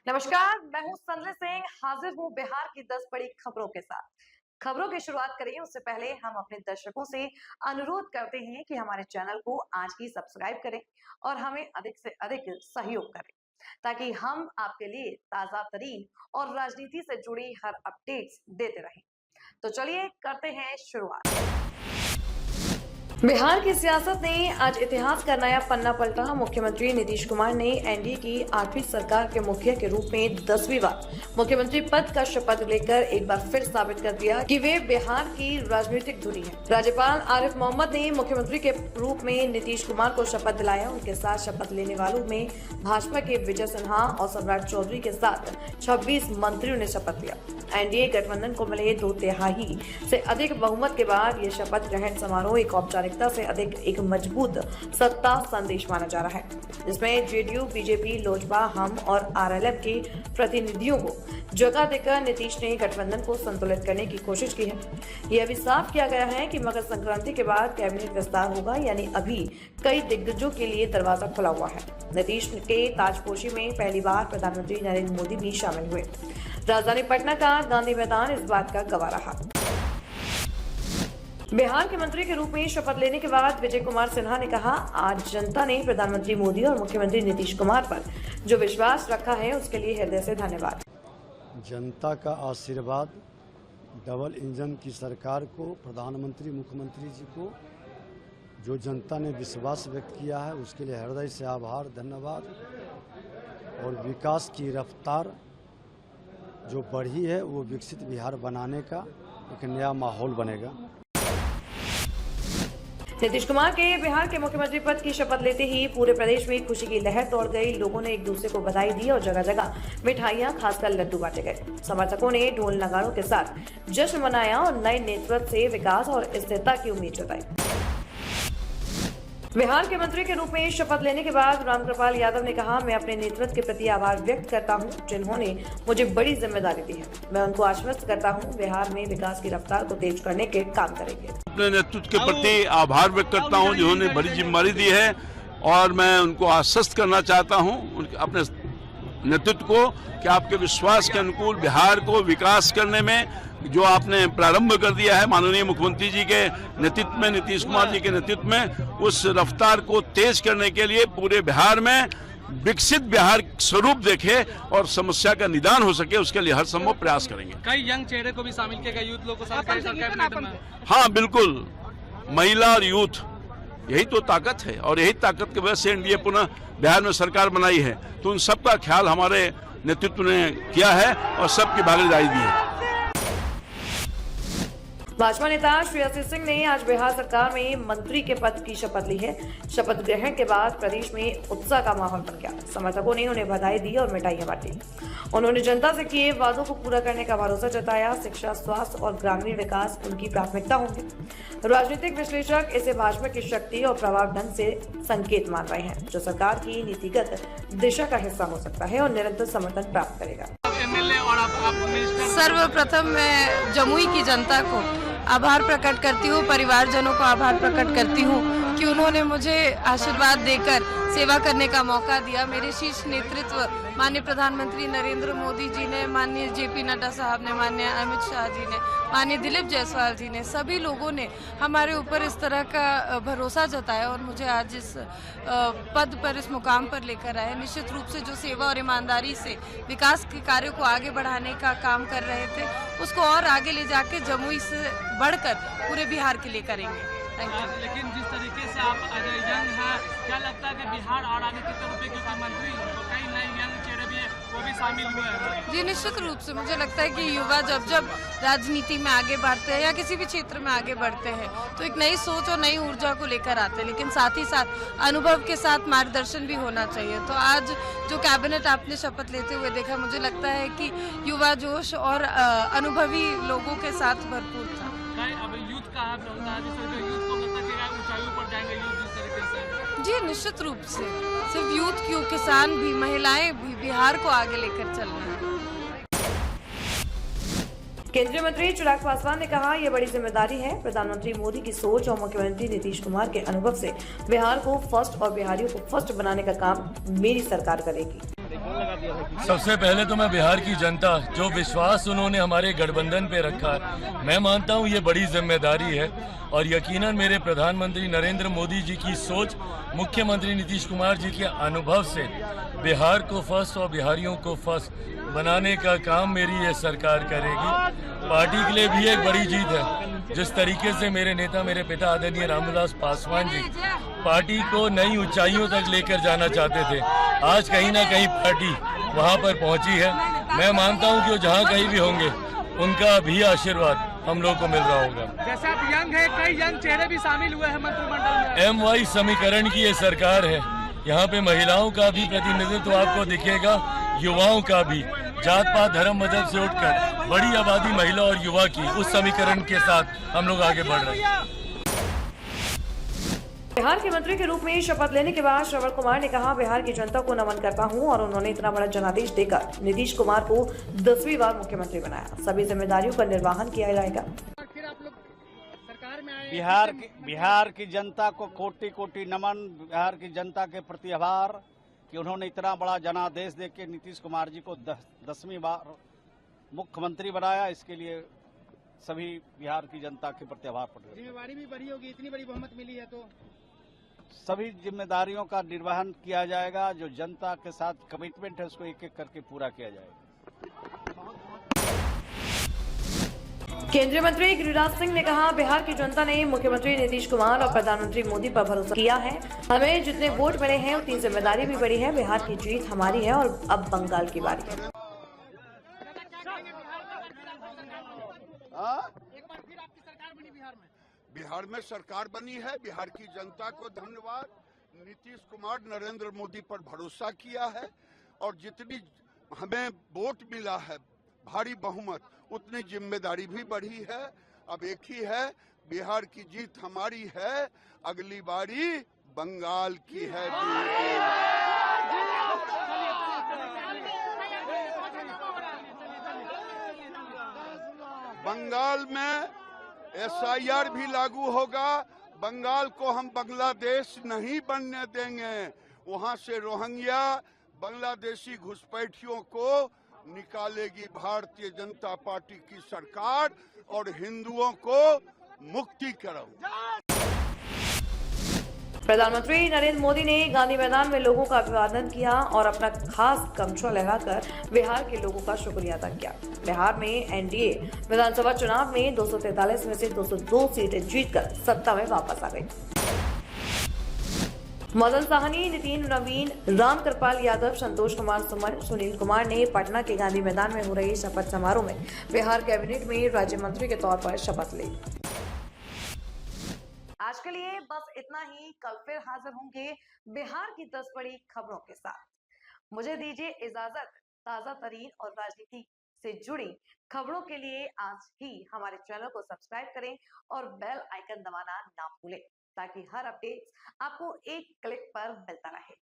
नमस्कार, मैं हूं संजय सिंह, हाजिर हूं बिहार की 10 बड़ी खबरों के साथ। खबरों की शुरुआत करें उससे पहले हम अपने दर्शकों से अनुरोध करते हैं कि हमारे चैनल को आज ही सब्सक्राइब करें और हमें अधिक से अधिक सहयोग करें ताकि हम आपके लिए ताजा तरीन और राजनीति से जुड़ी हर अपडेट्स देते रहें। तो चलिए करते हैं शुरुआत। बिहार की सियासत ने आज इतिहास का नया पन्ना पलटा। मुख्यमंत्री नीतीश कुमार ने एनडीए की 8वीं सरकार के मुखिया के रूप में 10वीं बार मुख्यमंत्री पद का शपथ लेकर एक बार फिर साबित कर दिया कि वे बिहार की राजनीतिक धुरी हैं। राज्यपाल आरिफ मोहम्मद ने मुख्यमंत्री के रूप में नीतीश कुमार को शपथ दिलाया। उनके साथ शपथ लेने वालों में भाजपा के विजय सिन्हा और सम्राट चौधरी के साथ 26 मंत्रियों ने शपथ लिया। एनडीए गठबंधन को मिले 2/3 से अधिक बहुमत के बाद ये शपथ ग्रहण समारोह एक औपचारिकता से अधिक एक मजबूत सत्ता संदेश माना जा रहा है, जिसमें जेडीयू, बीजेपी, लोजपा, हम और आरएलएफ के प्रतिनिधियों को जगह देकर नीतीश ने गठबंधन को संतुलित करने की कोशिश की है। यह भी साफ किया गया है कि मकर संक्रांति के बाद कैबिनेट विस्तार होगा, यानी अभी कई दिग्गजों के लिए दरवाजा खुला हुआ है। नीतीश के ताजपोशी में पहली बार प्रधानमंत्री नरेंद्र मोदी भी शामिल हुए। राजधानी पटना का गांधी मैदान इस बात का गवाह रहा। बिहार के मंत्री के रूप में शपथ लेने के बाद विजय कुमार सिन्हा ने कहा, आज जनता ने प्रधानमंत्री मोदी और मुख्यमंत्री नीतीश कुमार पर जो विश्वास रखा है उसके लिए हृदय से धन्यवाद। जनता का आशीर्वाद, डबल इंजन की सरकार को, प्रधानमंत्री मुख्यमंत्री जी को जो जनता ने विश्वास व्यक्त किया है उसके लिए हृदय से आभार, धन्यवाद। और विकास की रफ्तार जो बढ़ी है वो विकसित बिहार बनाने का एक नया माहौल बनेगा। नीतीश कुमार के बिहार के मुख्यमंत्री पद की शपथ लेते ही पूरे प्रदेश में खुशी की लहर दौड़ गई। लोगों ने एक दूसरे को बधाई दी और जगह जगह मिठाइयां, खासकर लड्डू बांटे गए। समर्थकों ने ढोल नगाड़ों के साथ जश्न मनाया और नए नेतृत्व से विकास और स्थिरता की उम्मीद जताई। बिहार के मंत्री के रूप में शपथ लेने के बाद रामकृपाल यादव ने कहा, मैं अपने नेतृत्व के प्रति आभार व्यक्त करता हूं, जिन्होंने मुझे बड़ी जिम्मेदारी दी है। मैं उनको आश्वस्त करता हूं, बिहार में विकास की रफ्तार को तेज करने के काम करेंगे। अपने नेतृत्व के प्रति आभार व्यक्त करता हूं, जिन्होंने बड़ी जिम्मेदारी दी है, और मैं उनको आश्वस्त करना चाहता हूं अपने नेतृत्व को कि आपके विश्वास के अनुकूल बिहार को विकास करने में जो आपने प्रारंभ कर दिया है माननीय मुख्यमंत्री जी के नेतृत्व में, नीतीश कुमार जी के नेतृत्व में, उस रफ्तार को तेज करने के लिए पूरे बिहार में विकसित बिहार स्वरूप देखे और समस्या का निदान हो सके, उसके लिए हर संभव प्रयास करेंगे। कई यंग चेहरे को भी शामिल किया गया, यूथ लोग को कैबिनेट में। हाँ बिल्कुल, महिला और यूथ यही तो ताकत है, और यही ताकत की वजह से एनडीए पुनः बिहार में सरकार बनाई है। तो उन सबका ख्याल हमारे नेतृत्व ने किया है और सबकी भागीदारी दी है। भाजपा नेता श्री आशीष सिंह ने आज बिहार सरकार में मंत्री के पद की शपथ ली है। शपथ ग्रहण के बाद प्रदेश में उत्साह का माहौल बन गया। समर्थकों ने उन्हें बधाई दी और मिठाइयां बांटी। उन्होंने जनता से किए वादों को पूरा करने का भरोसा जताया। शिक्षा, स्वास्थ्य और ग्रामीण विकास उनकी प्राथमिकता होंगे। राजनीतिक विश्लेषक इसे भाजपा की शक्ति और प्रभाव ढंग से संकेत मान रहे हैं, जो सरकार की नीतिगत दिशा का हिस्सा हो सकता है और निरंतर समर्थन प्राप्त करेगा। सर्वप्रथम मैं जमुई की जनता को आभार प्रकट करती हूँ, परिवारजनों को आभार प्रकट करती हूँ कि उन्होंने मुझे आशीर्वाद देकर सेवा करने का मौका दिया। मेरे शीर्ष नेतृत्व माननीय प्रधानमंत्री नरेंद्र मोदी जी ने, माननीय जेपी नड्डा साहब ने, माननीय अमित शाह जी ने, माननीय दिलीप जायसवाल जी ने, सभी लोगों ने हमारे ऊपर इस तरह का भरोसा जताया और मुझे आज इस पद पर, इस मुकाम पर लेकर आए। निश्चित रूप से जो सेवा और ईमानदारी से विकास के कार्यों को आगे बढ़ाने का काम कर रहे थे, उसको और आगे ले जाके जमुई से बढ़कर पूरे बिहार के लिए करेंगे। लेकिन जिस तरीके से आप यंग हैं, क्या लगता है कि बिहार और आगे की तरफ, क्योंकि मंत्री कई नए यंग चेहरे भी वो भी शामिल हुए हैं? जी निश्चित रूप से मुझे लगता है कि युवा जब जब राजनीति में आगे बढ़ते हैं या किसी भी क्षेत्र में आगे बढ़ते हैं तो एक नई सोच और नई ऊर्जा को लेकर आते हैं, लेकिन साथ ही साथ अनुभव के साथ मार्गदर्शन भी होना चाहिए। तो आज जो कैबिनेट आपने शपथ लेते हुए देखा, मुझे लगता है कि युवा जोश और अनुभवी लोगों के साथ भरपूर था। अब यूथ का यूथ को ऊंचाइयों पर जाएंगे यूथ जिस तरीके से। जी निश्चित रूप से, सिर्फ यूथ क्यों, किसान भी, महिलाएं भी बिहार को आगे लेकर चल रहे हैं। केंद्रीय मंत्री चिराग पासवान ने कहा, यह बड़ी जिम्मेदारी है। प्रधानमंत्री मोदी की सोच और मुख्यमंत्री नीतीश कुमार के अनुभव से बिहार को फर्स्ट और बिहारियों को फर्स्ट बनाने का काम मेरी सरकार करेगी। सबसे पहले तो मैं बिहार की जनता, जो विश्वास उन्होंने हमारे गठबंधन पे रखा है, मैं मानता हूँ ये बड़ी जिम्मेदारी है और यकीनन मेरे प्रधानमंत्री नरेंद्र मोदी जी की सोच, मुख्यमंत्री नीतीश कुमार जी के अनुभव से बिहार को फर्स्ट और बिहारियों को फर्स्ट बनाने का काम मेरी ये सरकार करेगी। पार्टी के लिए भी एक बड़ी जीत है। जिस तरीके से मेरे नेता, मेरे पिता आदरणीय रामविलास पासवान जी पार्टी को नई ऊंचाइयों तक लेकर जाना चाहते थे, आज कहीं ना कहीं पार्टी वहां पर पहुंची है। मैं मानता हूं कि वो जहां कहीं भी होंगे उनका भी आशीर्वाद हम लोग को मिल रहा होगा। जैसे आप यंग है, कई यंग चेहरे भी शामिल हुए हैं मंत्रिमंडल में। MY समीकरण की ये सरकार है। यहाँ पे महिलाओं का भी प्रतिनिधित्व आपको दिखेगा, युवाओं का भी। जात पात धर्म मजहब से उठकर बड़ी आबादी महिला और युवा की, उस समीकरण के साथ हम लोग आगे बढ़ रहे हैं। बिहार के मंत्री के रूप में शपथ लेने के बाद श्रवण कुमार ने कहा, बिहार की जनता को नमन करता हूं और उन्होंने इतना बड़ा जनादेश देकर नीतीश कुमार को 10वीं बार मुख्यमंत्री बनाया। सभी जिम्मेदारियों का निर्वहन किया जाएगा। फिर आप लोग सरकार में आए। बिहार की जनता को कोटि कोटि नमन, बिहार की जनता के प्रति आभार कि उन्होंने इतना बड़ा जनादेश देकर नीतीश कुमार जी को 10वीं बार मुख्यमंत्री बनाया। इसके लिए सभी बिहार की जनता के प्रति आभार प्रकट। जिम्मेवारी भी बड़ी होगी, इतनी बड़ी बहुमत मिली है तो सभी जिम्मेदारियों का निर्वहन किया जाएगा। जो जनता के साथ कमिटमेंट है उसको एक एक करके पूरा किया जाएगा। केंद्रीय मंत्री गिरिराज सिंह ने कहा, बिहार की जनता ने मुख्यमंत्री नीतीश कुमार और प्रधानमंत्री मोदी पर भरोसा किया है। हमें जितने वोट मिले हैं उतनी जिम्मेदारी भी बढ़ी है। बिहार की जीत हमारी है और अब बंगाल की बारी है। एक बार फिर आपकी सरकार बनी बिहार में। बिहार में सरकार बनी है। बिहार की जनता को धन्यवाद। नीतीश कुमार नरेंद्र मोदी पर भरोसा किया है और जितनी हमें वोट मिला है, भारी बहुमत, उतनी जिम्मेदारी भी बढ़ी है। अब एक ही है, बिहार की जीत हमारी है, अगली बारी बंगाल की है। बंगाल में SIR भी लागू होगा। बंगाल को हम बांग्लादेश नहीं बनने देंगे। वहां से रोहिंग्या बांग्लादेशी घुसपैठियों को निकालेगी भारतीय जनता पार्टी की सरकार और हिंदुओं को मुक्ति कराओ। प्रधानमंत्री नरेंद्र मोदी ने गांधी मैदान में लोगों का अभिवादन किया और अपना खास गमछा लगाकर बिहार के लोगों का शुक्रिया अदा किया। बिहार में NDA विधानसभा चुनाव में 243 में से 202 सीटें जीतकर सत्ता में वापस आ गई। मदन साहनी, नितिन नवीन, राम कृपाल यादव, संतोष कुमार सुमन, सुनील कुमार ने पटना के गांधी मैदान में हो रही शपथ समारोह में बिहार कैबिनेट में राज्य मंत्री के तौर पर शपथ ली। आज के लिए बस इतना ही। कल फिर हाजिर होंगे बिहार की 10 बड़ी खबरों के साथ। मुझे दीजिए इजाजत। ताजा तरीन और राजनीति से जुड़ी खबरों के लिए आज ही हमारे चैनल को सब्सक्राइब करें और बेल आइकन दबाना ना भूलें, ताकि हर अपडेट आपको एक क्लिक पर मिलता रहे।